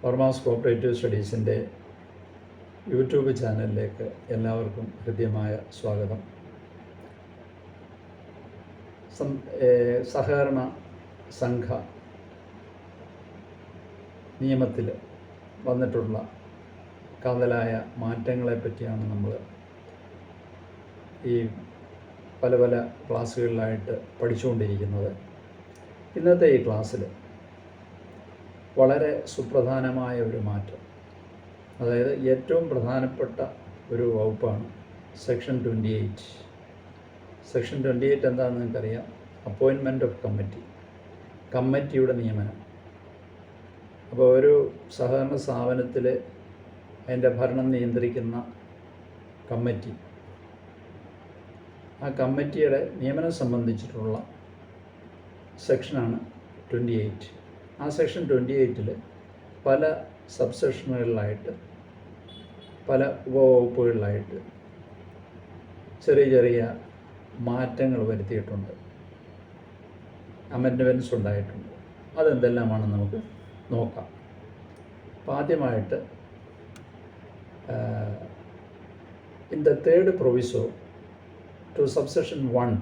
ഓർമാസ് cooperative സ്റ്റഡീസിൻ്റെ YouTube ചാനലിലേക്ക് എല്ലാവർക്കും ഹൃദ്യമായ സ്വാഗതം. സഹകരണ സംഘ നിയമത്തിൽ വന്നിട്ടുള്ള കാതലായ മാറ്റങ്ങളെ പറ്റിയാണ് നമ്മൾ ഈ പല പല ക്ലാസ്സുകളിലായിട്ട് പഠിച്ചുകൊണ്ടിരിക്കുന്നത്. ഇന്നത്തെ ഈ ക്ലാസ്സിൽ വളരെ സുപ്രധാനമായ ഒരു മാറ്റം, അതായത് ഏറ്റവും പ്രധാനപ്പെട്ട ഒരു വകുപ്പാണ് സെക്ഷൻ 28. സെക്ഷൻ 28 എന്താണെന്ന് നിങ്ങൾക്കറിയാം. അപ്പോയിൻമെൻറ്റ് ഓഫ് കമ്മിറ്റി, കമ്മിറ്റിയുടെ നിയമനം. അപ്പോൾ ഒരു സഹകരണ സ്ഥാപനത്തിൽ അതിൻ്റെ ഭരണം നിയന്ത്രിക്കുന്ന കമ്മിറ്റി, ആ കമ്മിറ്റിയുടെ നിയമനം സംബന്ധിച്ചിട്ടുള്ള സെക്ഷനാണ് 28. ആ സെക്ഷൻ 28 പല സബ്സെക്ഷനുകളിലായിട്ട്, പല ഉപവകുപ്പുകളിലായിട്ട് ചെറിയ ചെറിയ മാറ്റങ്ങൾ വരുത്തിയിട്ടുണ്ട്, അമെൻഡ്മെൻറ്റ്സ് ഉണ്ടായിട്ടുണ്ട്. അതെന്തെല്ലാമാണെന്ന് നമുക്ക് നോക്കാം. അപ്പോൾ ആദ്യമായിട്ട് in the third proviso to subsection 1,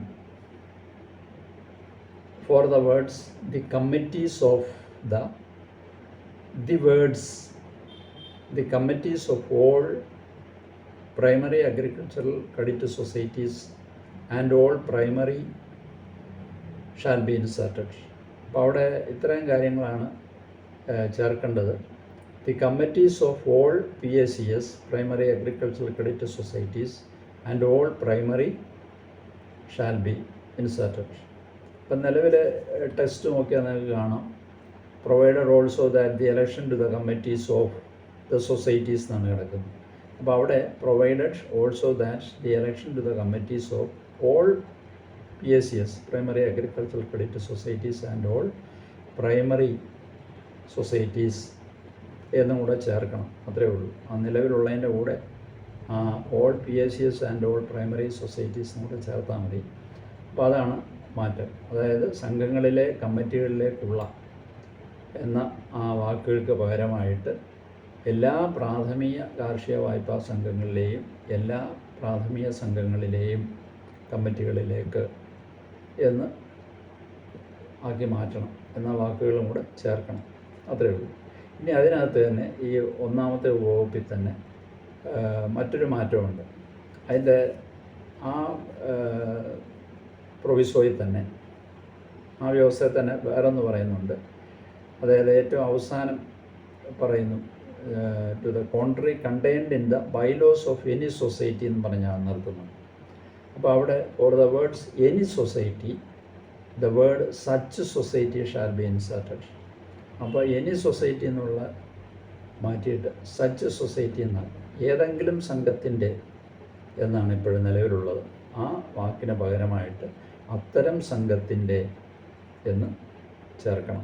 for the words the committees of the words the committees of all primary agricultural credit societies and all primary shall be inserted. അപ്പോൾ അവിടെ ഇത്രയും കാര്യങ്ങളാണ് ചേർക്കേണ്ടത്. The committees of all PACS, primary agricultural credit societies, and all primary shall be inserted. ഇപ്പം നിലവിൽ text നോക്കിയാൽ നിങ്ങൾക്ക് കാണാം, provided also that the election to the committees of the societies എന്നാണ് കിടക്കുന്നത്. അപ്പോൾ അവിടെ provided also that the election to the committees of all PACS, primary agricultural credit societies and all primary societies എന്നും കൂടെ ചേർക്കണം. അത്രയേ ഉള്ളൂ. ആ നിലവിലുള്ളതിൻ്റെ കൂടെ all PACS and all primary societies കൂടെ ചേർത്താൽ മതി. അപ്പോൾ അതാണ് മാറ്റം. അതായത് സംഘങ്ങളിലെ കമ്മിറ്റികളിലേക്കുള്ള എന്ന ആ വാക്കുകൾക്ക് പകരമായിട്ട് എല്ലാ പ്രാഥമിക കാർഷിക വായ്പാ സംഘങ്ങളിലെയും എല്ലാ പ്രാഥമിക സംഘങ്ങളിലെയും കമ്മിറ്റികളിലേക്ക് എന്ന് ആക്കി മാറ്റണം എന്ന വാക്കുകളും കൂടെ ചേർക്കണം. അത്രയേ ഉള്ളൂ. ഇനി അതിനകത്ത് തന്നെ ഈ ഒന്നാമത്തെ വകുപ്പിൽ തന്നെ മറ്റൊരു മാറ്റമുണ്ട്. അതിൻ്റെ ആ പ്രൊവിസോയിൽ തന്നെ, ആ വ്യവസ്ഥയിൽ തന്നെ വേറൊന്ന് പറയുന്നുണ്ട്. അതായത് ഏറ്റവും അവസാനം പറയുന്നു, to the contrary contained in the bylaws of any society എന്ന് പറഞ്ഞാണ് നിർത്തുന്നത്. അപ്പോൾ അവിടെ for the words any society the word such society shall be inserted. അപ്പോൾ എനി സൊസൈറ്റി എന്നുള്ള മാറ്റിയിട്ട് സച്ച് സൊസൈറ്റി എന്നാണ്, ഏതെങ്കിലും സംഘത്തിൻ്റെ എന്നാണ് ഇപ്പോഴും നിലവിലുള്ളത്. ആ വാക്കിന് പകരമായിട്ട് അത്തരം സംഘത്തിൻ്റെ എന്ന് ചേർക്കണം.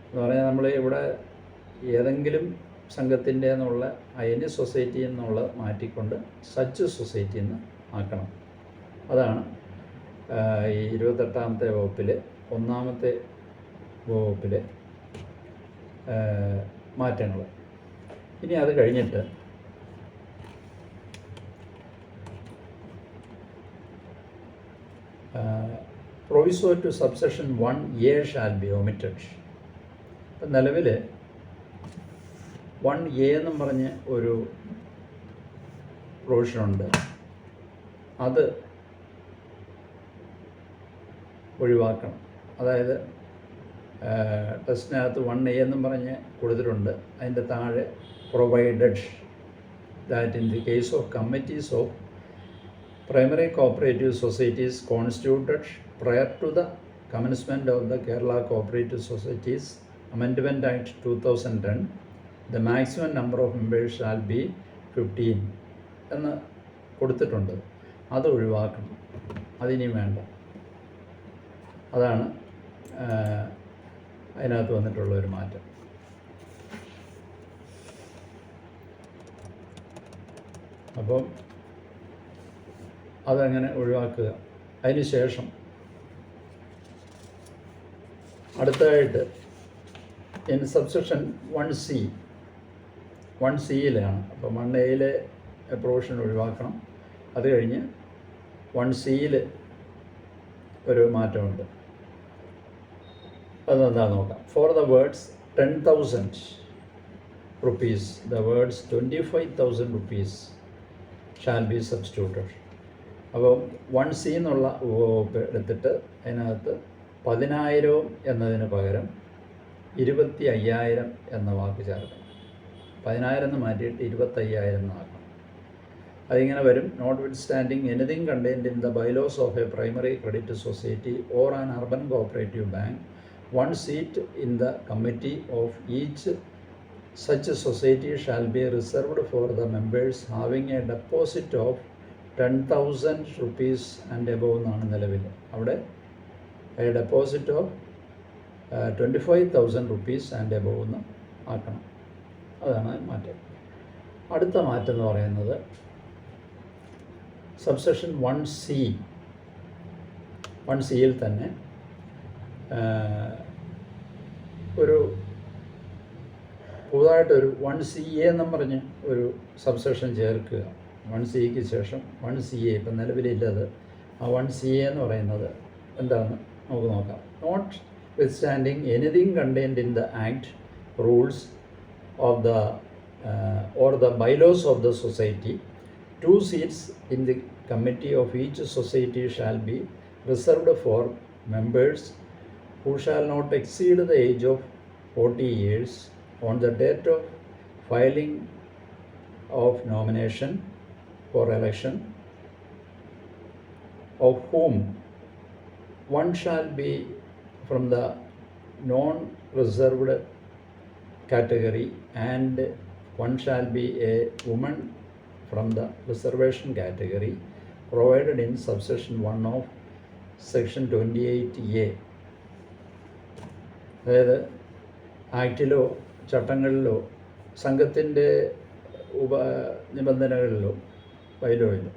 എന്ന് പറഞ്ഞാൽ നമ്മൾ ഇവിടെ ഏതെങ്കിലും സംഘത്തിൻ്റെ എന്നുള്ള എനി സൊസൈറ്റി എന്നുള്ള മാറ്റിക്കൊണ്ട് സച്ച് സൊസൈറ്റി എന്ന് ആക്കണം. അതാണ് ഈ 28ാമത്തെ വകുപ്പിലെ ഒന്നാമത്തെ വകുപ്പിലെ മാറ്റങ്ങൾ. ഇനി അത് കഴിഞ്ഞിട്ട് proviso two subsection 1A shall be omitted. ഇപ്പം നിലവിൽ 1A എന്നും പറഞ്ഞ് ഒരു പ്രൊവിഷനുണ്ട്. അത് ഒഴിവാക്കണം. അതായത് ടെസ്റ്റിനകത്ത് 1A എന്നും പറഞ്ഞ് കൊടുത്തിട്ടുണ്ട്. അതിൻ്റെ താഴെ provided that in the case of committees of primary cooperative societies constituted prior to the commencement of the Kerala cooperative societies amendment act 2010 the maximum number of members shall be 15 എന്ന് കൊടുത്തിട്ടുണ്ട്. അത് ഒഴിവാക്കണം. അതിനി വേണ്ട. അതാണ് അതിനകത്ത് വന്നിട്ടുള്ള ഒരു മാറ്റം. അപ്പം അതങ്ങനെ ഒഴിവാക്കുക. അതിന് ശേഷം അടുത്തതായിട്ട് ഇൻ സബ്സെക്ഷൻ 1C, 1Cയിലാണ്. അപ്പോൾ 1Aയിലെ പ്രൊവിഷൻ ഒഴിവാക്കണം. അത് കഴിഞ്ഞ് 1Cയിൽ ഒരു മാറ്റമുണ്ട്. അതെന്താണെന്ന് നോക്കാം. Four the words 10,000 rupees, the words 25,000 rupees shall be substituted. അപ്പോൾ 1C എന്നുള്ള ഉപവകുപ്പ് എടുത്തിട്ട് അതിനകത്ത് 10,000 എന്നതിന് പകരം 25,000 എന്ന വാക്ക് ചേർക്കണം. 10,000 എന്ന് മാറ്റിയിട്ട് 25,000 എന്നാക്കണം. അതിങ്ങനെ വരും. Notwithstanding anything contained in the bylaws of a primary credit society or an urban cooperative bank, one seat in the committee of each such society shall be reserved for the members having a deposit of 10,000 rupees and above എന്നാണ് നിലവിൽ. അവിടെ A deposit of 25,000 rupees and above എന്ന് ആക്കണം. അതാണ് മാറ്റം. അടുത്ത മാറ്റം എന്ന് പറയുന്നത് സബ്സെക്ഷൻ 1Cയിൽ തന്നെ ഒരു പുതുതായിട്ടൊരു 1CA എന്നും പറഞ്ഞ് ഒരു സബ്സെക്ഷൻ ചേർക്കുക. 1Cക്ക് ശേഷം 1CA ഇപ്പം നിലവിലില്ലത്. ആ 1CA എന്ന് പറയുന്നത് എന്താണെന്ന് നമുക്ക് നോക്കാം. Notwithstanding anything contained in the act, rules of the or the bylaws of the society, 2 seats in the committee of each society shall be reserved for members who shall not exceed the age of 40 years on the date of filing of nomination for election, of whom one shall be from the non-reserved category and one shall be a woman from the reservation category, provided in subsection 1 of section 28A. അതായത് ആക്റ്റിലോ ചട്ടങ്ങളിലോ സംഘത്തിൻ്റെ നിബന്ധനകളിലോ ബൈലോയിലോ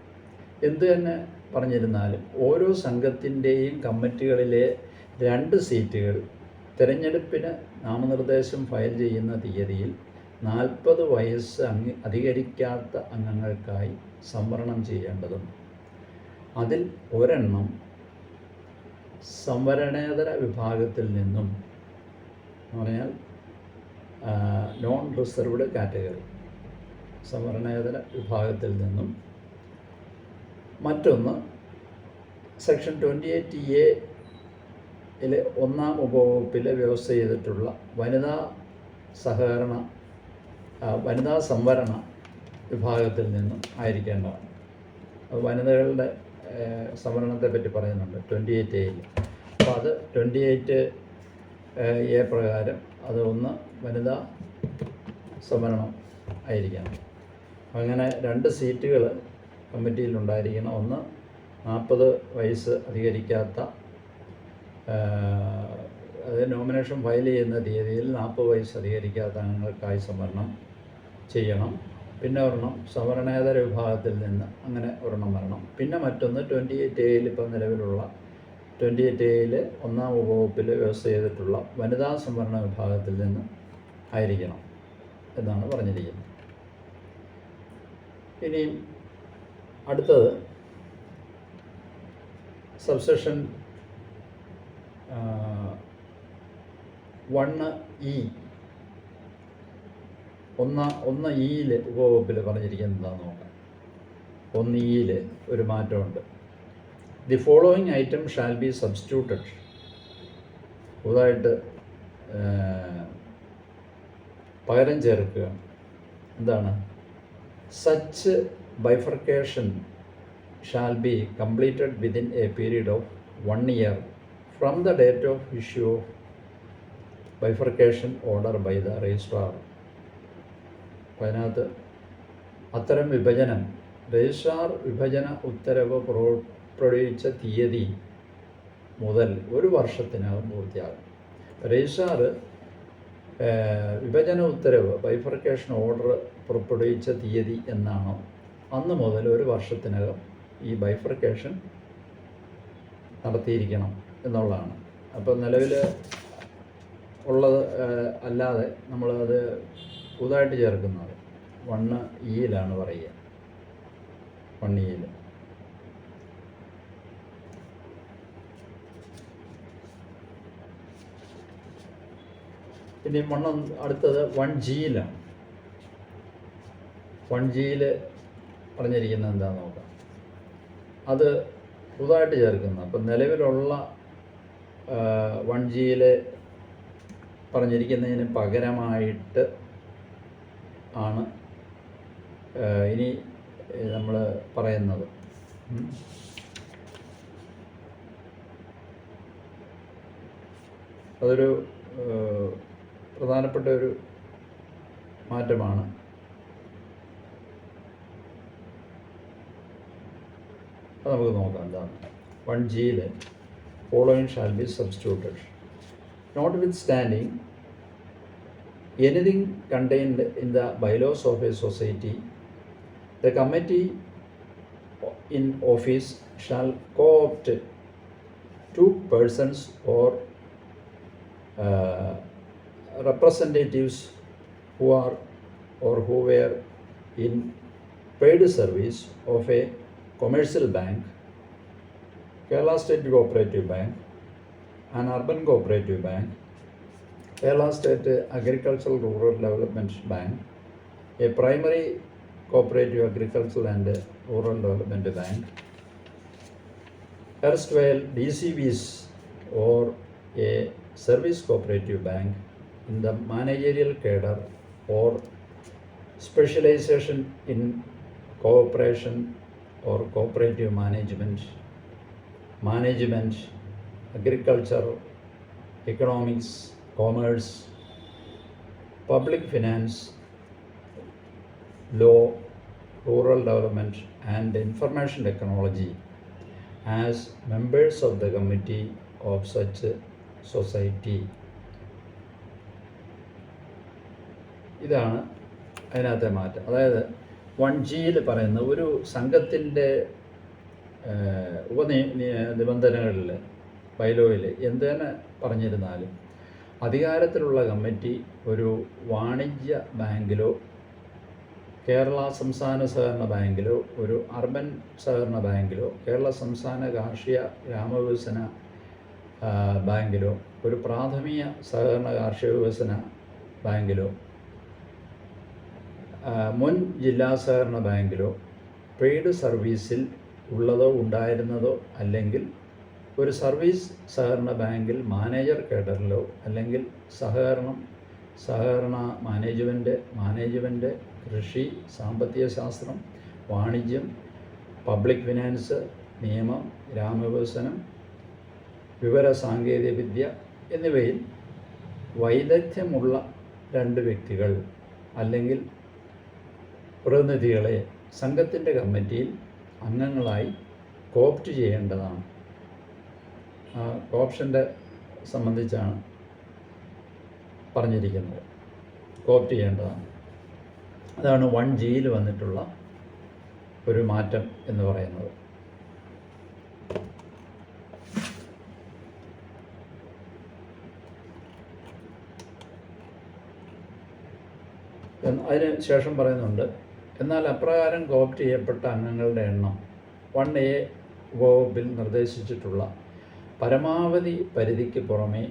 എന്തു തന്നെ പറഞ്ഞിരുന്നാലും ഓരോ സംഘത്തിൻ്റെയും കമ്മിറ്റികളിലെ 2 സീറ്റുകൾ തിരഞ്ഞെടുപ്പിന് നാമനിർദ്ദേശം file ചെയ്യുന്ന തീയതിയിൽ 40 വയസ്സ് അധികരിക്കാത്ത അംഗങ്ങൾക്കായി സംവരണം ചെയ്യേണ്ടതും അതിൽ ഒരെണ്ണം സംവരണേതര വിഭാഗത്തിൽ നിന്നും എന്ന് പറഞ്ഞാൽ നോൺ റിസർവ്ഡ് കാറ്റഗറി സംവരണേതര വിഭാഗത്തിൽ നിന്നും മറ്റൊന്ന് സെക്ഷൻ 28A ഒന്നാം ഉപവകുപ്പിൽ വ്യവസ്ഥ ചെയ്തിട്ടുള്ള വനിതാ സംവരണ വിഭാഗത്തിൽ നിന്നും ആയിരിക്കേണ്ടതാണ്. അത് വനിതകളുടെ സംവരണത്തെ പറ്റി പറയുന്നുണ്ട് 28A. അപ്പോൾ അത് 28A പ്രകാരം അത് ഒന്ന് വനിതാ സംവരണം ആയിരിക്കണം. അങ്ങനെ 2 സീറ്റുകൾ കമ്മിറ്റിയിലുണ്ടായിരിക്കണം. ഒന്ന് 40 വയസ്സ് അധികരിക്കാത്ത, അത് നോമിനേഷൻ ഫയൽ ചെയ്യുന്ന തീയതിയിൽ 40 വയസ്സ് അധികരിക്കാത്ത അംഗങ്ങൾക്കായി സംവരണം ചെയ്യണം. പിന്നെ ഒരെണ്ണം സംവരണേതര വിഭാഗത്തിൽ നിന്ന് അങ്ങനെ ഒരെണ്ണം വരണം. പിന്നെ മറ്റൊന്ന് 28A ഇപ്പം നിലവിലുള്ള 28A ഒന്നാം ഉപവകുപ്പിൽ വ്യവസ്ഥ ചെയ്തിട്ടുള്ള വനിതാ സംവരണ വിഭാഗത്തിൽ നിന്ന് ആയിരിക്കണം എന്നാണ് പറഞ്ഞിരിക്കുന്നത്. ഇനി അടുത്തത് സബ്സെക്ഷൻ 1E 1E ഉപവകുപ്പിൽ പറഞ്ഞിരിക്കുന്നത് എന്താണെന്ന് നോക്കാം. 1E ഒരു മാറ്റമുണ്ട്. The following item shall be substituted. പുതുതായിട്ട് പകരം ചേർക്കുക. എന്താണ്? Such bifurcation shall be completed within a period of 1 year from the date of issue of bifurcation order by the registrar. അപ്പോൾ അതിനകത്ത് അത്തരം വിഭജനം രജിസ്ട്രാർ വിഭജന ഉത്തരവ് പുറപ്പെടുവിച്ച തീയതി മുതൽ 1 വർഷത്തിനകം പൂർത്തിയാകും. രജിസ്ട്രാർ വിഭജന ഉത്തരവ് ബൈഫർക്കേഷൻ ഓർഡർ പുറപ്പെടുവിച്ച തീയതി എന്നാണോ അന്ന് മുതൽ 1 വർഷത്തിനകം ഈ ബൈഫർക്കേഷൻ നടത്തിയിരിക്കണം എന്നുള്ളതാണ്. അപ്പോൾ നിലവിൽ ഉള്ളത് അല്ലാതെ നമ്മളത് പുതുതായിട്ട് ചേർക്കുന്നത് 1E പറയുക. 1E പിന്നെ അടുത്തത് 1G 1G പറഞ്ഞിരിക്കുന്നത് എന്താണെന്ന് നോക്കാം. അത് പുതുതായിട്ട് ചേർക്കുന്നത്. അപ്പം നിലവിലുള്ള 1G പറഞ്ഞിരിക്കുന്നതിന് പകരമായിട്ട് ആണ് ഇനി നമ്മൾ പറയുന്നത്. അതൊരു പ്രധാനപ്പെട്ട ഒരു മാറ്റമാണ്. അത് നമുക്ക് നോക്കാം എന്താണ്. 1G following shall be substituted. Notwithstanding anything contained in the bylaws of a society, the committee in office shall co-opt 2 persons or representatives who are or who were in paid service of a commercial bank, Kerala State Cooperative Bank, an urban cooperative bank, Kerala State Agricultural Rural Development Bank, a primary cooperative agricultural and rural development bank, erstwhile DCBs or a service cooperative bank in the managerial cadre or specialization in cooperation or cooperative management, agriculture, economics, commerce, public finance, law, rural development and information technology as members of the committee of such society. ഇതാണ് അതിനകത്തെ മാറ്റം. അതായത് 1G പറയുന്ന ഒരു സംഘത്തിൻ്റെ നിബന്ധനകളിൽ ബൈലോയിൽ എന്ത് തന്നെ പറഞ്ഞിരുന്നാലും അധികാരത്തിലുള്ള കമ്മിറ്റി ഒരു വാണിജ്യ ബാങ്കിലോ കേരള സംസ്ഥാന സഹകരണ ബാങ്കിലോ ഒരു അർബൻ സഹകരണ ബാങ്കിലോ കേരള സംസ്ഥാന കാർഷിക ഗ്രാമവികസന ബാങ്കിലോ ഒരു പ്രാഥമിക സഹകരണ കാർഷിക വികസന ബാങ്കിലോ മുൻ ജില്ലാ സഹകരണ ബാങ്കിലോ പെയ്ഡ് സർവീസിൽ ഉള്ളതോ ഉണ്ടായിരുന്നതോ അല്ലെങ്കിൽ ഒരു സർവീസ് സഹകരണ ബാങ്കിൽ മാനേജർ കേഡറിലോ അല്ലെങ്കിൽ സഹകരണ മാനേജ്മെൻറ്റ് കൃഷി സാമ്പത്തിക ശാസ്ത്രം വാണിജ്യം പബ്ലിക് ഫിനാൻസ് നിയമം ഗ്രാമവികസനം വിവര സാങ്കേതിക വിദ്യ എന്നിവയിൽ വൈദഗ്ധ്യമുള്ള 2 വ്യക്തികൾ അല്ലെങ്കിൽ പ്രതിനിധികളെ സംഘത്തിൻ്റെ കമ്മിറ്റിയിൽ അംഗങ്ങളായി കോപ്റ്റ് ചെയ്യേണ്ടതാണ്. കോപ്ഷൻ്റെ സംബന്ധിച്ചാണ് പറഞ്ഞിരിക്കുന്നത്. കോപ്റ്റ് ചെയ്യേണ്ടതാണ്. അതാണ് 1G വന്നിട്ടുള്ള ഒരു മാറ്റം എന്ന് പറയുന്നത്. അതിന് ശേഷം പറയുന്നുണ്ട്, എന്നാൽ അപ്രകാരം കോപ്റ്റ് ചെയ്യപ്പെട്ട അംഗങ്ങളുടെ എണ്ണം 1A വകുപ്പിൽ നിർദ്ദേശിച്ചിട്ടുള്ള പരമാവധി പരിധിക്ക് പുറമേ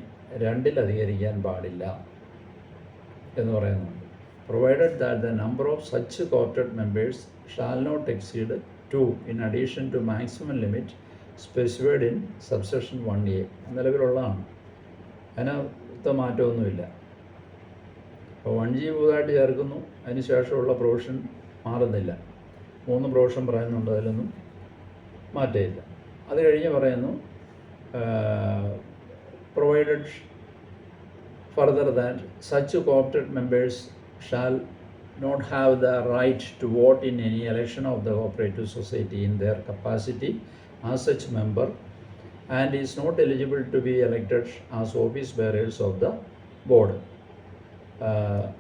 2-ൽ പാടില്ല എന്ന് പറയുന്നുണ്ട്. Provided that the number of such co-opted members shall not exceed 2 in addition to maximum limit specified in subsection 1A. നിലവിലുള്ളതാണ്, അതിനകത്ത് മാറ്റമൊന്നുമില്ല. അപ്പോൾ 1G പുതുതായിട്ട് ചേർക്കുന്നു, അതിന് ശേഷമുള്ള പ്രൊവിഷൻ മാറുന്നില്ല. 3 പ്രൊവിഷൻ പറയുന്നുണ്ട്, അതിലൊന്നും മാറ്റമില്ല. അത് കഴിഞ്ഞ് പറയുന്നു, provided further that such co-opted members shall not have the right to vote in any election of the cooperative society in their capacity as such member and is not eligible to be elected as office bearers of the board.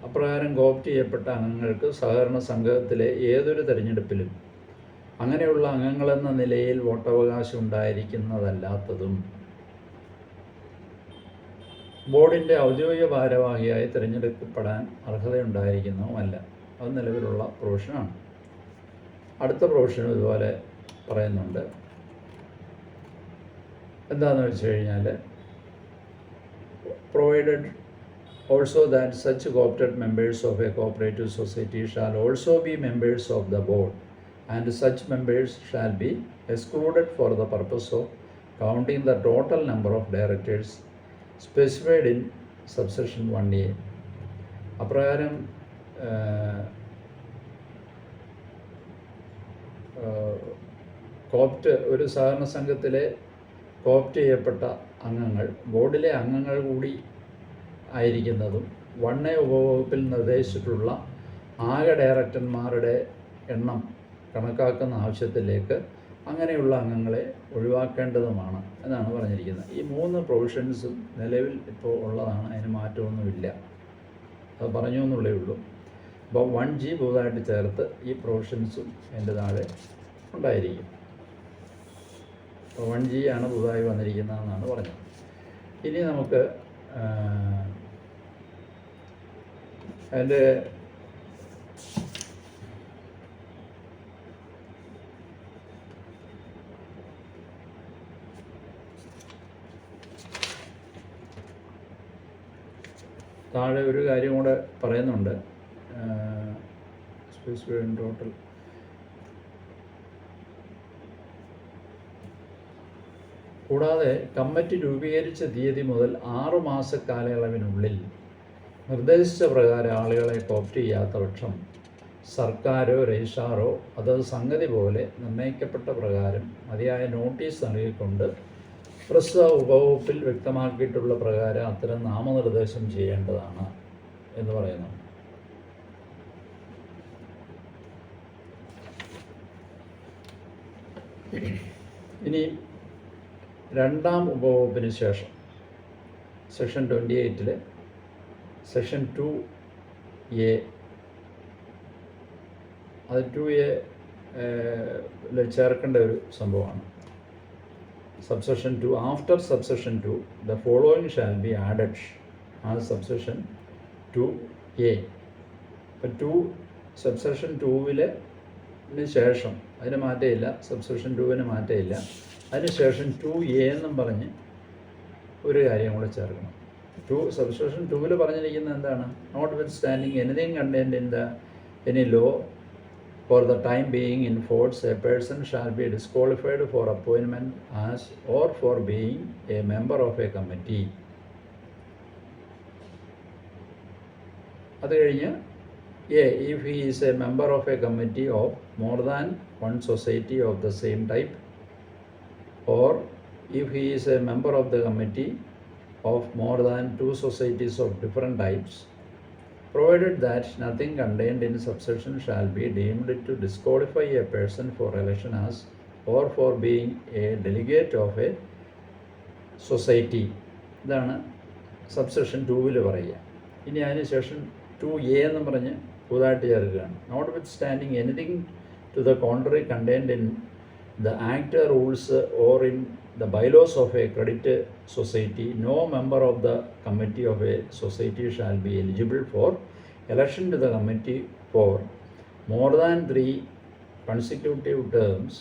അപ്രകാരം co-opt ചെയ്യപ്പെട്ട അംഗങ്ങൾക്ക് സഹകരണ സംഘത്തിലെ ഏതൊരു തെരഞ്ഞെടുപ്പിലും അങ്ങനെയുള്ള അംഗങ്ങളെന്ന നിലയിൽ വോട്ടവകാശം ഉണ്ടായിരിക്കുന്നതല്ലാത്തതും ബോർഡിൻ്റെ ഔദ്യോഗിക ഭാരവാഹിയായി തിരഞ്ഞെടുക്കപ്പെടാൻ അർഹതയുണ്ടായിരിക്കുന്നതുമല്ല. അത് നിലവിലുള്ള പ്രൊവിഷനാണ്. അടുത്ത പ്രൊവിഷനും ഇതുപോലെ പറയുന്നുണ്ട്. എന്താണെന്ന് വെച്ച് കഴിഞ്ഞാൽ, provided also that such co-opted members of a cooperative society shall also be members of the board, and such members shall be excluded for the purpose of counting the total number of directors specified in subsection 1A. അപ്രകാരം ഒരു സഹകരണ സംഘത്തിലെ co-opt ചെയ്യപ്പെട്ട അംഗങ്ങൾ ബോർഡിലെ അംഗങ്ങൾ കൂടി ആയിരിക്കുന്നതും 1A ഉപവകുപ്പിൽ നിർദ്ദേശിച്ചിട്ടുള്ള ആകെ ഡയറക്ടർമാരുടെ എണ്ണം കണക്കാക്കുന്ന ആവശ്യത്തിലേക്ക് അങ്ങനെയുള്ള അംഗങ്ങളെ ഒഴിവാക്കേണ്ടതുമാണ് എന്നാണ് പറഞ്ഞിരിക്കുന്നത്. ഈ 3 പ്രൊവിഷൻസും നിലവിൽ ഇപ്പോൾ ഉള്ളതാണ്, അതിന് മാറ്റമൊന്നുമില്ല. അത് പറഞ്ഞു എന്നുള്ളേ ഉള്ളൂ. അപ്പോൾ 1G പുതുതായിട്ട് ചേർത്ത് ഈ പ്രൊവിഷൻസും എൻ്റെ താഴെ ഉണ്ടായിരിക്കും. അപ്പോൾ 1G ആണ് പുതുതായി വന്നിരിക്കുന്നതെന്നാണ് പറഞ്ഞത്. ഇനി നമുക്ക് അതിൻ്റെ താഴെ ഒരു കാര്യം കൂടെ പറയുന്നുണ്ട്. സ്പെസിഫൈഡ് ടോട്ടൽ കൂടാതെ കമ്മിറ്റി രൂപീകരിച്ച തീയതി മുതൽ 6 മാസ കാലയളവിനുള്ളിൽ നിർദ്ദേശിച്ച പ്രകാരം ആളുകളെ കോപ്റ്റ് ചെയ്യാത്ത പക്ഷം സർക്കാരോ രജിസ്ട്രാറോ അതത് സംഗതി പോലെ നിർണ്ണയിക്കപ്പെട്ട പ്രകാരം മതിയായ നോട്ടീസ് നൽകിക്കൊണ്ട് പ്രസ്തുത ഉപവകുപ്പിൽ വ്യക്തമാക്കിയിട്ടുള്ള പ്രകാരം അത്തരം നാമനിർദ്ദേശം ചെയ്യേണ്ടതാണ് എന്ന് പറയുന്നു. ഇനി രണ്ടാം ഉപവകുപ്പിന് ശേഷം സെക്ഷൻ 28 സെക്ഷൻ 2A, അത് 2A ചേർക്കേണ്ട ഒരു സംഭവമാണ്. Subsection 2, after subsection 2 the following shall be added as subsection 2A. ഇപ്പം 2 സബ്സെക്ഷൻ 2 ശേഷം അതിന് മാറ്റമില്ല, സബ്സെക്ഷൻ 2 മാറ്റമില്ല. അതിനുശേഷം 2A എന്നും പറഞ്ഞ് ഒരു കാര്യം കൂടെ ചേർക്കണം. സബ്സെക്ഷൻ 2 പറഞ്ഞിരിക്കുന്നത് എന്താണ്? Notwithstanding anything contained in any law for the time being in force a person shall be disqualified for appointment as or for being a member of a committee. അത് കഴിഞ്ഞ് if he is a member of a committee of more than one society of the same type, or if he is a member of the committee of more than 2 societies of different types, provided that nothing contained in subsection shall be deemed to disqualify a person for election as or for being a delegate of a society. ഇതാണ് subsection 2 പറയുക. ഇനി അതിന് ശേഷം 2A എന്നും പറഞ്ഞ് പുതുതായിട്ട് ചേർക്കുകയാണ്. Notwithstanding anything to the contrary contained in the Act, rules or in the bylaws of a credit society, no member of the committee of a society shall be eligible for election to the committee for more than 3 consecutive terms,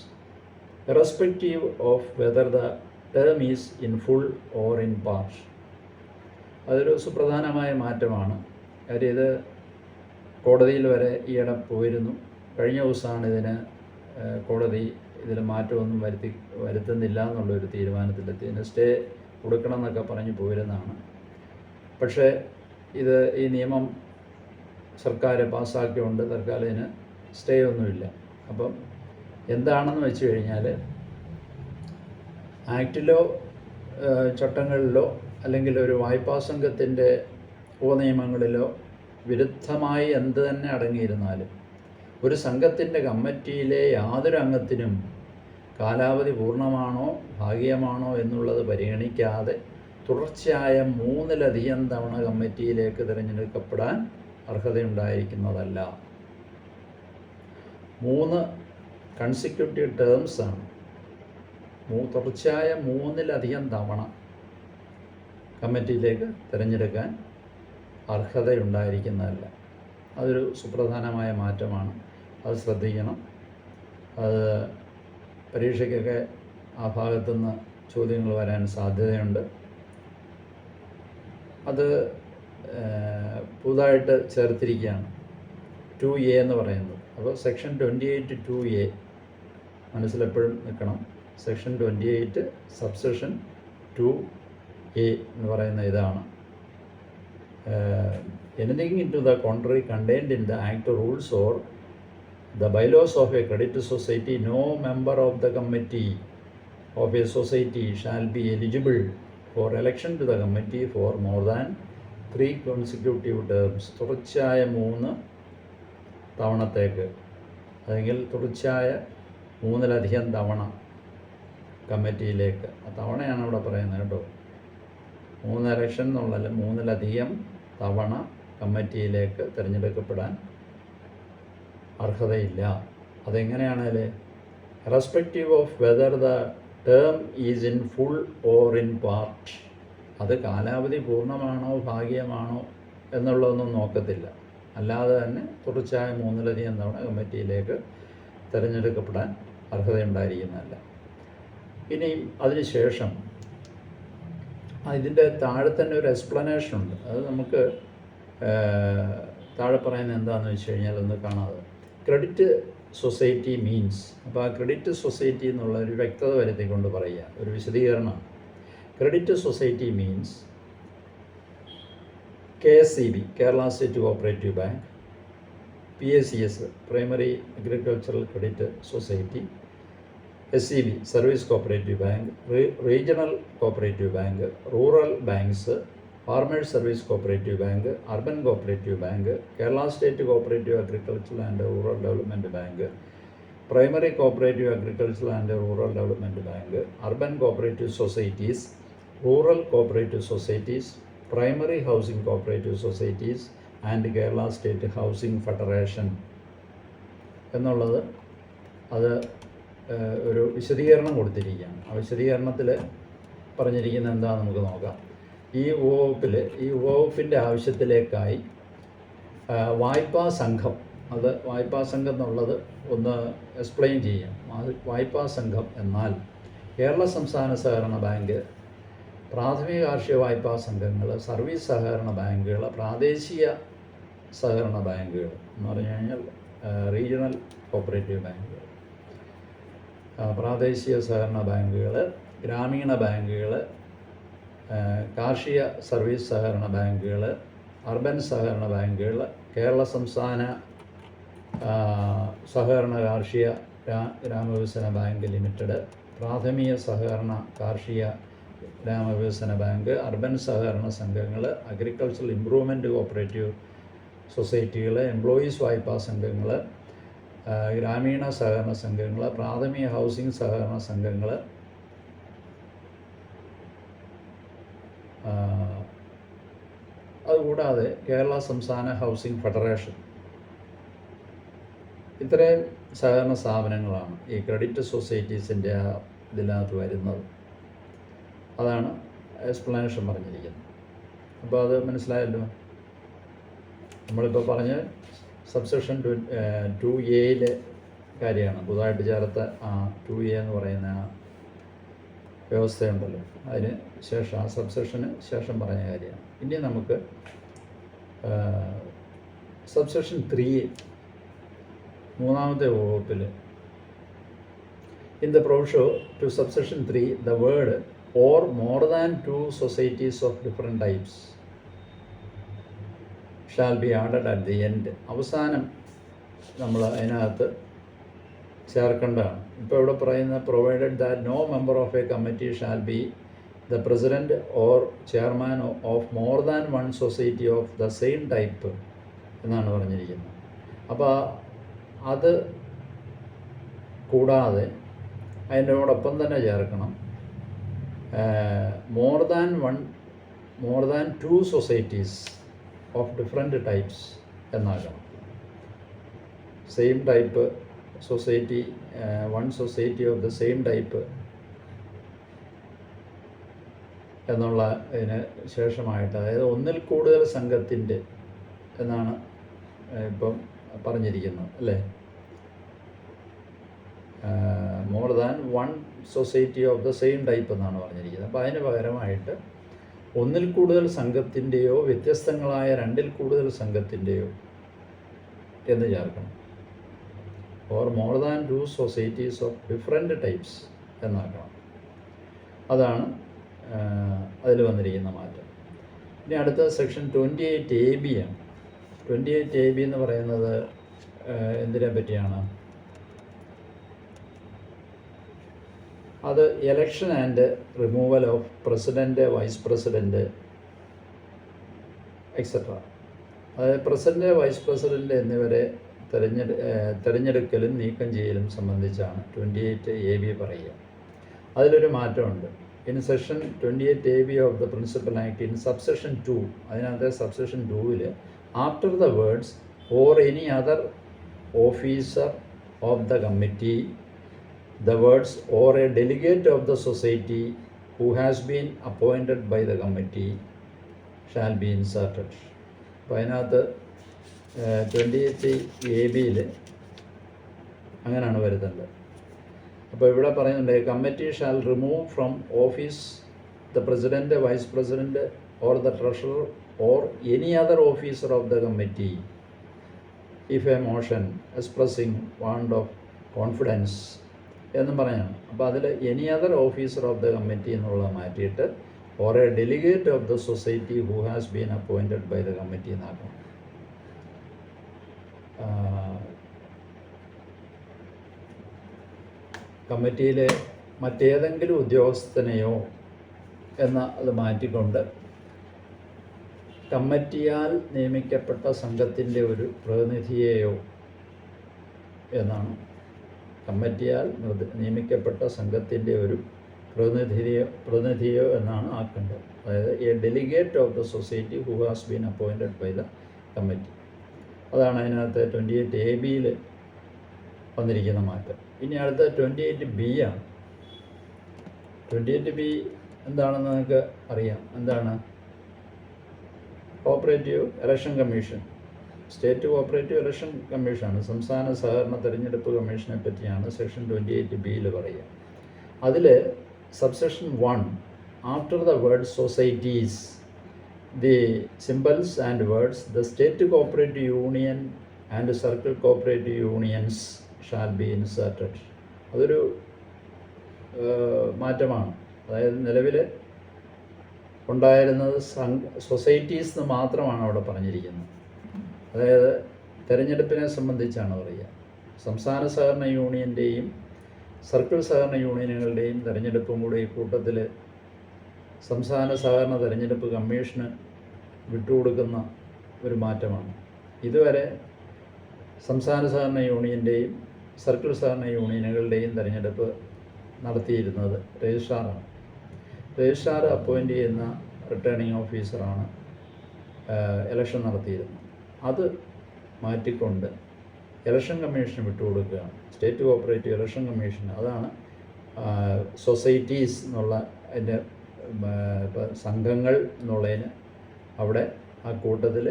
irrespective of whether the term is in full or in part. അതൊരു സുപ്രധാനമായ മാറ്റമാണ്. കാര്യം ഇത് കോടതിയിൽ വരെ ഈയിടെ പോയിരുന്നു. കഴിഞ്ഞ ദിവസമാണ് ഇതിന് കോടതി ഇതിൽ മാറ്റമൊന്നും വരുത്തുന്നില്ല എന്നുള്ളൊരു തീരുമാനത്തിലെത്തി. ഇതിന് സ്റ്റേ കൊടുക്കണം എന്നൊക്കെ പറഞ്ഞ് പോയിരുന്നതാണ്. പക്ഷേ ഈ നിയമം സർക്കാർ പാസ്സാക്കിയുകൊണ്ട് തൽക്കാലം ഇതിന് സ്റ്റേ ഒന്നുമില്ല. അപ്പം എന്താണെന്ന് വെച്ച് കഴിഞ്ഞാൽ, ആക്റ്റിലോ ചട്ടങ്ങളിലോ അല്ലെങ്കിൽ ഒരു വായ്പാ സംഘത്തിൻ്റെ ഉപനിയമങ്ങളിലോ വിരുദ്ധമായി എന്ത് തന്നെ അടങ്ങിയിരുന്നാലും ഒരു സംഘത്തിൻ്റെ കമ്മിറ്റിയിലെ യാതൊരു അംഗത്തിനും കാലാവധി പൂർണ്ണമാണോ ഭാഗികമാണോ എന്നുള്ളത് പരിഗണിക്കാതെ തുടർച്ചയായ 3-ലധികം തവണ കമ്മിറ്റിയിലേക്ക് തിരഞ്ഞെടുക്കപ്പെടാൻ അർഹതയുണ്ടായിരിക്കുന്നതല്ല. 3 കൺസിക്യൂട്ടീവ് ടേംസാണ്. തുടർച്ചയായ 3-ലധികം തവണ കമ്മിറ്റിയിലേക്ക് തിരഞ്ഞെടുക്കാൻ അർഹതയുണ്ടായിരിക്കുന്നതല്ല. അതൊരു സുപ്രധാനമായ മാറ്റമാണ്. അത് ശ്രദ്ധിക്കണം. അത് പരീക്ഷയ്ക്കൊക്കെ ആ ഭാഗത്തുനിന്ന് ചോദ്യങ്ങൾ വരാൻ സാധ്യതയുണ്ട്. അത് പുതുതായിട്ട് ചേർത്തിരിക്കുകയാണ് 2A എന്ന് പറയുന്നത്. അപ്പോൾ സെക്ഷൻ 28 2A മനസ്സിലെപ്പോഴും നിൽക്കണം. സെക്ഷൻ 28 സബ്സെക്ഷൻ 2A എന്ന് പറയുന്ന ഇതാണ്. Anything in to the contrary contained in the act rules or the bylaws of a credit society, no member of the committee of a society shall be eligible for election to the committee for more than 3 consecutive terms. തുടർച്ചയായ 3 തവണത്തേക്ക്, അല്ലെങ്കിൽ തുടർച്ചയായ 3-ലധികം തവണ കമ്മിറ്റിയിലേക്ക്. ആ തവണയാണ് ഇവിടെ പറയുന്നത് കേട്ടോ. 3 election എന്നുള്ളതല്ല, 3-ലധികം തവണ കമ്മിറ്റിയിലേക്ക് തിരഞ്ഞെടുക്കപ്പെടാൻ അർഹതയില്ല. അതെങ്ങനെയാണേൽ respective of whether the term is in full or in part. അത് കാലാവധി പൂർണ്ണമാണോ ഭാഗികമാണോ എന്നുള്ളതൊന്നും നോക്കത്തില്ല. അല്ലാതെ തന്നെ തുടർച്ചയായ 3-ലധികം തവണ കമ്മിറ്റിയിലേക്ക് തിരഞ്ഞെടുക്കപ്പെടാൻ അർഹതയുണ്ടായിരിക്കുന്നതല്ല. ഇനിയും അതിനുശേഷം ഇതിൻ്റെ താഴെ തന്നെ ഒരു എക്സ്പ്ലനേഷൻ ഉണ്ട്. അത് നമുക്ക് താഴെ പറയുന്നത് എന്താണെന്ന് വെച്ച് കഴിഞ്ഞാൽ ഒന്ന് കാണാതെ. ക്രെഡിറ്റ് സൊസൈറ്റി മീൻസ്, അപ്പോൾ ആ ക്രെഡിറ്റ് സൊസൈറ്റി എന്നുള്ള ഒരു വ്യക്തത വരുത്തിക്കൊണ്ട് പറയുക, ഒരു വിശദീകരണമാണ്. Credit society means KSCB, Kerala state cooperative bank, PACS, primary agricultural credit society, SCB, service cooperative bank, regional cooperative bank, rural banks, farmers service cooperative bank, urban cooperative bank, Kerala state cooperative agricultural and rural development bank, primary cooperative agricultural and rural development bank, urban cooperative societies, rural cooperative societies, primary housing cooperative societies and Kerala state housing federation എന്നുള്ളത് അത് ഒരു വിശദീകരണം കൊടുത്തിരിക്കുകയാണ്. ആ വിശദീകരണത്തിൽ പറഞ്ഞിരിക്കുന്നത് എന്താണെന്ന് നമുക്ക് നോക്കാം. ഈ ഉപവകുപ്പിൻ്റെ ആവശ്യത്തിലേക്കായി വായ്പാ സംഘം, അത് വായ്പാ സംഘം എന്നുള്ളത് ഒന്ന് എക്സ്പ്ലെയിൻ ചെയ്യാം. വായ്പാ സംഘം എന്നാൽ കേരള സംസ്ഥാന സഹകരണ ബാങ്ക്, പ്രാഥമിക കാർഷിക വായ്പാ സംഘങ്ങൾ, സർവീസ് സഹകരണ ബാങ്കുകൾ, പ്രാദേശിക സഹകരണ ബാങ്കുകൾ എന്ന് പറഞ്ഞു കഴിഞ്ഞാൽ റീജിയണൽ കോഓപ്പറേറ്റീവ് ബാങ്കുകൾ, പ്രാദേശിക സഹകരണ ബാങ്കുകൾ, ഗ്രാമീണ ബാങ്കുകൾ, കാർഷിക സർവീസ് സഹകരണ ബാങ്കുകൾ, അർബൻ സഹകരണ ബാങ്കുകൾ, കേരള സംസ്ഥാന സഹകരണ കാർഷിക ഗ്രാമവികസന ബാങ്ക് ലിമിറ്റഡ്, പ്രാഥമിക സഹകരണ കാർഷിക ഗ്രാമവികസന ബാങ്ക്, അർബൻ സഹകരണ സംഘങ്ങൾ, അഗ്രികൾച്ചറൽ ഇംപ്രൂവ്മെൻറ്റ് കോഓപ്പറേറ്റീവ് സൊസൈറ്റികൾ, എംപ്ലോയീസ് വായ്പാ സംഘങ്ങൾ, ഗ്രാമീണ സഹകരണ സംഘങ്ങൾ, പ്രാഥമിക ഹൗസിംഗ് സഹകരണ സംഘങ്ങൾ, അതുകൂടാതെ കേരള സംസ്ഥാന ഹൗസിംഗ് ഫെഡറേഷൻ. ഇത്രയും സഹകരണ സ്ഥാപനങ്ങളാണ് ഈ ക്രെഡിറ്റ് സൊസൈറ്റീസിൻ്റെ ഇതിനകത്ത് വരുന്നത്. അതാണ് എക്സ്പ്ലനേഷൻ പറഞ്ഞിരിക്കുന്നത്. അപ്പോൾ അത് മനസ്സിലായല്ലോ. നമ്മളിപ്പോൾ പറഞ്ഞ സബ്സെക്ഷൻ 2A കാര്യമാണ്. പുതുതായിട്ട് ചേർത്ത 2A എന്ന് പറയുന്ന ആ വ്യവസ്ഥയുണ്ടല്ലോ, അതിന് ശേഷം ആ സബ്സെക്ഷന് ശേഷം പറഞ്ഞ കാര്യമാണ്. ഇനി നമുക്ക് സബ്സെക്ഷൻ 3, മൂന്നാമത്തെ വകുപ്പിൽ in the provision to subsection 3 the word or more than 2 societies of different types shall be added at the end. അവസാനം നമ്മൾ അതിനകത്ത് ചേർക്കേണ്ടതാണ്. ഇപ്പോൾ ഇവിടെ പറയുന്ന provided that no member of a committee shall be the president or chairman of more than 1 society of the same type എന്നാണ് പറഞ്ഞിരിക്കുന്നത്. അപ്പോൾ അത് കൂടാതെ അതിൻ്റെയോടൊപ്പം തന്നെ ചേർക്കണം more than 2 societies of different types എന്നാക്കണം. Same type society, 1 society of the same type എന്നുള്ള ഇതിന് ശേഷമായിട്ട്, അതായത് ഒന്നിൽ കൂടുതൽ സംഘത്തിൻ്റെ എന്നാണ് ഇപ്പം പറഞ്ഞിരിക്കുന്നത് അല്ലേ. More than one society of the same type എന്നാണ് പറഞ്ഞിരിക്കുന്നത്. അപ്പോൾ അതിന് പകരമായിട്ട് ഒന്നിൽ കൂടുതൽ സംഘത്തിൻ്റെയോ വ്യത്യസ്തങ്ങളായ രണ്ടിൽ കൂടുതൽ സംഘത്തിൻ്റെയോ എന്ന് ചേർക്കണം. Or more than 2 societies of different types എന്നാക്കണം. അതാണ് അതിൽ വന്നിരിക്കുന്ന മാറ്റം. ഇനി അടുത്ത സെക്ഷൻ 28AB ആണ്. 28AB എന്ന് പറയുന്നത് എന്തിനെ പറ്റിയാണ്? അത് election and removal of president, vice president etcetera. അതായത് പ്രസിഡൻറ്റ്, വൈസ് പ്രസിഡൻറ്റ് എന്നിവരെ തിരഞ്ഞെടുക്കലും നീക്കം ചെയ്യലും സംബന്ധിച്ചാണ് 28AB പറയുക. അതിലൊരു മാറ്റമുണ്ട്. In section 28AB of the principal act in subsection 2, അതിനകത്ത് സബ്സെഷൻ 2-ൽ after the words or any other officer of the committee, the words or a delegate of the society who has been appointed by the committee shall be inserted. അപ്പോൾ അതിനകത്ത് 28AB അങ്ങനെയാണ് വരുന്നത്. അപ്പോൾ ഇവിടെ പറയുന്നുണ്ട്, committee shall remove from office the president, vice president or the treasurer or any other officer of the committee if a motion expressing want of confidence എന്നും പറയണം. അപ്പോൾ അതിൽ any other officer of the committee എന്നുള്ളത് മാറ്റിയിട്ട് or a delegate of the society who has been appointed by the committee എന്നാക്കണം. കമ്മിറ്റിയിലെ മറ്റേതെങ്കിലും ഉദ്യോഗസ്ഥനെയോ എന്ന അത് മാറ്റിക്കൊണ്ട് കമ്മിറ്റിയാൽ നിയമിക്കപ്പെട്ട സംഘത്തിൻ്റെ ഒരു പ്രതിനിധിയെയോ എന്നാണ്. കമ്മിറ്റിയാൽ നിയമിക്കപ്പെട്ട സംഘത്തിൻ്റെ ഒരു പ്രതിനിധിയോ എന്നാണ് ആക്കേണ്ടത്. അതായത് a delegate of the society who has been appointed by the committee. അതാണ് അതിനകത്ത് 28AB വന്നിരിക്കുന്ന മാറ്റം. ഇനി അടുത്ത 28B ആണ്. 28B എന്താണെന്ന് നിങ്ങൾക്ക് അറിയാം. എന്താണ്? Cooperative election commission, state cooperative election കമ്മീഷനാണ്. സംസ്ഥാന സഹകരണ തെരഞ്ഞെടുപ്പ് കമ്മീഷനെ പറ്റിയാണ് സെക്ഷൻ 28B പറയുക. അതിൽ subsection 1 after the word societies the symbols and words the state cooperative union and circle cooperative unions shall be inserted. അതൊരു മാറ്റമാണ്. അതായത് നിലവിൽ ഉണ്ടായിരുന്നത് സൊസൈറ്റീസ് എന്ന് മാത്രമാണ് അവിടെ പറഞ്ഞിരിക്കുന്നത്. അതായത് തെരഞ്ഞെടുപ്പിനെ സംബന്ധിച്ചാണ് പറയുക. സംസ്ഥാന സഹകരണ യൂണിയൻ്റെയും സർക്കിൾ സഹകരണ യൂണിയനുകളുടെയും തെരഞ്ഞെടുപ്പും കൂടെ ഈ കൂട്ടത്തിൽ സംസ്ഥാന സഹകരണ തെരഞ്ഞെടുപ്പ് കമ്മീഷന് വിട്ടുകൊടുക്കുന്ന ഒരു മാറ്റമാണ്. ഇതുവരെ സംസ്ഥാന സഹകരണ യൂണിയൻ്റെയും സർക്കിൾ സഹകരണ യൂണിയനുകളുടെയും തെരഞ്ഞെടുപ്പ് നടത്തിയിരുന്നത് രജിസ്ട്രാറാണ്. രജിസ്ട്രാർ അപ്പോയിൻ്റ് ചെയ്യുന്ന റിട്ടേണിംഗ് ഓഫീസറാണ് ഇലക്ഷൻ നടത്തിയിരുന്നത്. അത് മാറ്റിക്കൊണ്ട് ഇലക്ഷൻ കമ്മീഷന് വിട്ടുകൊടുക്കുകയാണ്. സ്റ്റേറ്റ് കോഓപ്പറേറ്റീവ് ഇലക്ഷൻ കമ്മീഷൻ, അതാണ് സൊസൈറ്റീസ് എന്നുള്ള അതിൻ്റെ സംഘങ്ങൾ എന്നുള്ളതിന് അവിടെ ആ കൂട്ടത്തിൽ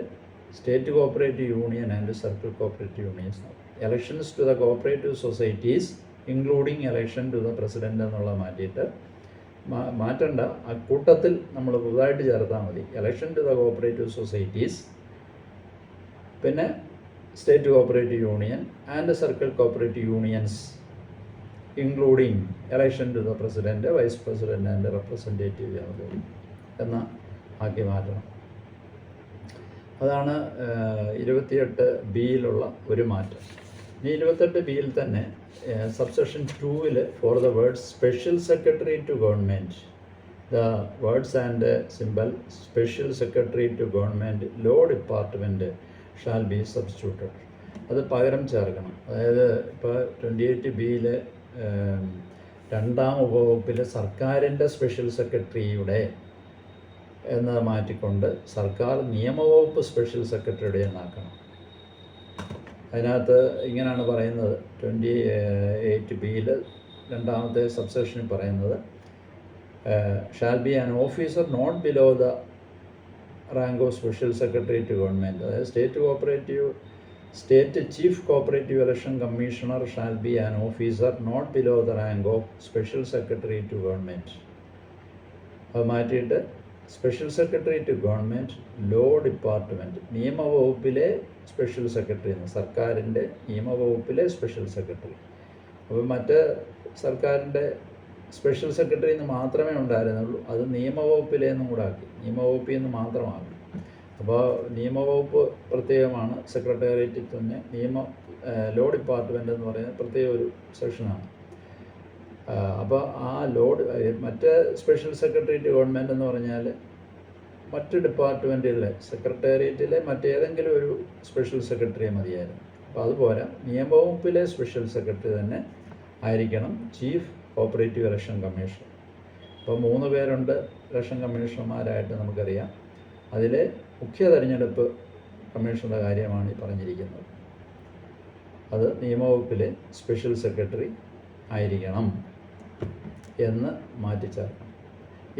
state cooperative union and circle cooperative unions, elections to the cooperative societies including election to the president എന്നുള്ള മാറ്റിയിട്ട് മാറ്റണ്ട. ആ കൂട്ടത്തിൽ നമ്മൾ പുതുതായിട്ട് ചേർത്താൽ മതി election to the cooperative societies, പിന്നെ state cooperative union and circle cooperative unions including election to the president, vice president and representative എന്ന ആക്കി മാറ്റണം. അതാണ് 28B ഒരു മാറ്റം. ഇനി 28B തന്നെ subsection 2 for the word special secretary to government, the words and symbol special secretary to government law department shall be substituted. അത് പകരം ചേർക്കണം. അതായത് ഇപ്പോൾ 28B രണ്ടാം ഉപവകുപ്പിൽ സർക്കാരിൻ്റെ സ്പെഷ്യൽ സെക്രട്ടറിയുടെ എന്ന് മാറ്റിക്കൊണ്ട് സർക്കാർ നിയമവകുപ്പ് സ്പെഷ്യൽ സെക്രട്ടറിയുടെ എന്നാക്കണം. അതിനകത്ത് ഇങ്ങനെയാണ് പറയുന്നത്. 28B രണ്ടാമത്തെ സബ്സെക്ഷനിൽ പറയുന്നത് shall be an officer not below the rank of special secretary to government. അതായത് state chief cooperative election commissioner shall be an officer not below the rank of special secretary to government. അത് മാറ്റിയിട്ട് special secretary to government law department, നിയമവകുപ്പിലെ special secretary എന്ന്, സർക്കാരിൻ്റെ നിയമവകുപ്പിലെ special secretary. അപ്പോൾ മറ്റ് സർക്കാരിൻ്റെ special secretary എന്ന് മാത്രമേ ഉണ്ടായിരുന്നുള്ളൂ, അത് നിയമവകുപ്പിലേന്നും കൂടെ ആക്കി, നിയമവകുപ്പിൽ നിന്ന് മാത്രമാക്കി. അപ്പോൾ നിയമവകുപ്പ് പ്രത്യേകമാണ്, സെക്രട്ടേറിയറ്റിൽ തന്നെ ലോ ഡിപ്പാർട്ട്മെൻ്റ് എന്ന് പറയുന്നത് പ്രത്യേക ഒരു സെക്ഷനാണ്. അപ്പോൾ ആ മറ്റ് സ്പെഷ്യൽ സെക്രട്ടറി ടു ഗവൺമെൻറ് എന്ന് പറഞ്ഞാൽ മറ്റ് ഡിപ്പാർട്ട്മെൻറ്റുകളിലെ സെക്രട്ടേറിയറ്റിലെ മറ്റേതെങ്കിലും ഒരു സ്പെഷ്യൽ സെക്രട്ടറിയെ മതിയായിരുന്നു. അപ്പോൾ അതുപോലെ നിയമവകുപ്പിലെ സ്പെഷ്യൽ സെക്രട്ടറി തന്നെ ആയിരിക്കണം ചീഫ് കോപ്പറേറ്റീവ് ഇലക്ഷൻ കമ്മീഷണർ. അപ്പോൾ 3 പേരുണ്ട് ഇലക്ഷൻ കമ്മീഷണർമാരായിട്ട് നമുക്കറിയാം. അതിലെ മുഖ്യ തെരഞ്ഞെടുപ്പ് കമ്മീഷണറുടെ കാര്യമാണ് ഈ പറഞ്ഞിരിക്കുന്നത്. അത് നിയമവകുപ്പിലെ സ്പെഷ്യൽ സെക്രട്ടറി ആയിരിക്കണം എന്ന് മാറ്റിച്ചേർക്കണം.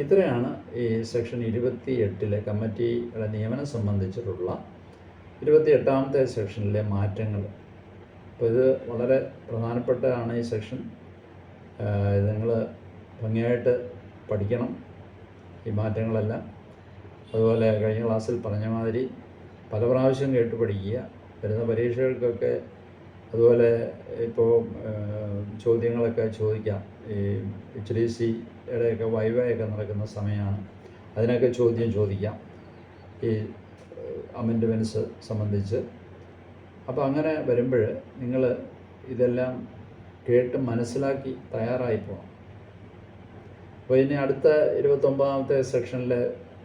ഇത്രയാണ് ഈ സെക്ഷൻ 28 കമ്മിറ്റിയുടെ നിയമനം സംബന്ധിച്ചിട്ടുള്ള 28ാമത്തെ സെക്ഷനിലെ മാറ്റങ്ങൾ. അപ്പോൾ ഇത് വളരെ പ്രധാനപ്പെട്ടതാണ് ഈ സെക്ഷൻ. നിങ്ങൾ ഭംഗിയായിട്ട് പഠിക്കണം ഈ മാറ്റങ്ങളെല്ലാം. അതുപോലെ കഴിഞ്ഞ ക്ലാസ്സിൽ പറഞ്ഞ മാതിരി പല പ്രാവശ്യം കേട്ട് പഠിക്കുക. വരുന്ന പരീക്ഷകൾക്കൊക്കെ അതുപോലെ ഇപ്പോൾ ചോദ്യങ്ങളൊക്കെ ചോദിക്കാം. ഈ HDCയുടെയൊക്കെ വൈവയൊക്കെ നടക്കുന്ന സമയമാണ്, അതിനൊക്കെ ചോദിക്കാം ഈ അമെൻഡ്മെൻറ്റ്സ് സംബന്ധിച്ച്. അപ്പോൾ അങ്ങനെ വരുമ്പോൾ നിങ്ങൾ ഇതെല്ലാം കേട്ട് മനസ്സിലാക്കി തയ്യാറായി പോകണം. അപ്പോൾ ഇനി അടുത്ത 29ാമത്തെ സെക്ഷനിലെ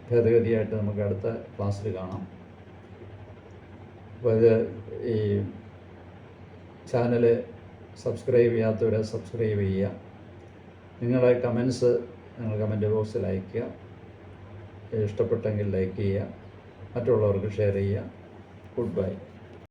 ഭേദഗതിയായിട്ട് നമുക്ക് അടുത്ത ക്ലാസ്സിൽ കാണാം. അപ്പോൾ ഇത് ഈ ചാനൽ സബ്സ്ക്രൈബ് ചെയ്യാത്തവരെ സബ്സ്ക്രൈബ് ചെയ്യുക. നിങ്ങളുടെ കമൻസ് നിങ്ങൾ കമൻറ്റ് ബോക്സിൽ അയയ്ക്കുക. ഇഷ്ടപ്പെട്ടെങ്കിൽ ലൈക്ക് ചെയ്യുക, മറ്റുള്ളവർക്ക് ഷെയർ ചെയ്യുക. Good bye.